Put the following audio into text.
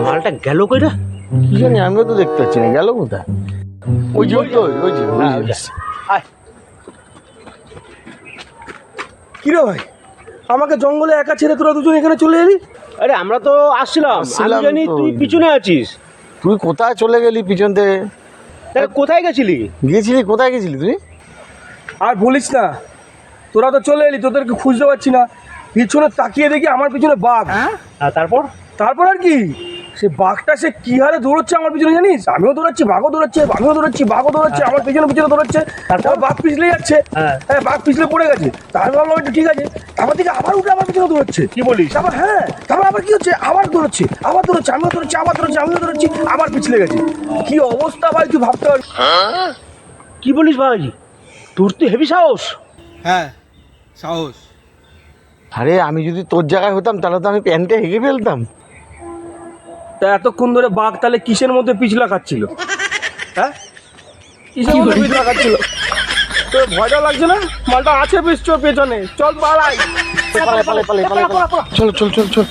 মালটা গেল কইরা? কি জানি, আমিও তো দেখতে পাচ্ছি না, গেল কোথায়? ওই যে আয়। কিরে ভাই, আমাকে জঙ্গলে একা ছেড়ে তোরা দুজন এখানে চলে এলি? আরে আমরা তো আসছিলাম, আমি জানি তো। তুই পিছনে আছিস। তুই কোথায় চলে গেলি পিছন থেকে? তাহলে কোথায় গেছিলি? গিয়েছিলি কোথায় গেছিলি তুই? আর বলিস না, তোরা তো চলে এলি, তোদেরকে খুঁজতে পারছি না। পিছনে তাকিয়ে দেখি আমার পিছনে বাঘ। তারপর তারপর আর কি, সে বাঘটা সে কি হারে দৌড়চ্ছে আমার পিছনে জানিস? আমিও দৌড়াচ্ছি, বাঘও দৌড়াচ্ছে, আমিও দৌড়াচ্ছি, বাঘও দৌড়াচ্ছে, আমার পিছনে পিছনে দৌড়াচ্ছে। তারপর বাঘ পিছলে যাচ্ছে। হ্যাঁ, বাঘ পিছলে পড়ে গেছে। তারপর ভাবলাম একটু ঠিক আছে, তারপর দিকে আবার উঠে আমার পিছনে দৌড়াচ্ছে। কি বলিস? তারপর তারপর আবার কি হচ্ছে, আবার দৌড়াচ্ছে, আবার দৌড়াচ্ছে, আমিও দৌড়াচ্ছি, আবার দৌড়াচ্ছি, আমিও দৌড়াচ্ছি, আবার পিছলে গেছে। কি অবস্থা ভাই, তুই ভাবতে পারবি? কি বলিস ভাই, তোর তো হেভি সাহস। হ্যাঁ, সাহস। আরে আমি যদি তোর জায়গায় হতাম তাহলে তো আমি প্যান্টে হেগে ফেলতাম। তা এতক্ষণ ধরে বাঘ তাহলে কিসের মধ্যে পিছলা খাচ্ছিল? হ্যাঁ, কিসের মধ্যে পিছলা খাচ্ছিল? তো ভয়টা লাগছে না? মালটা আছে পেছনে, চল পালাই। চল চল চল চল।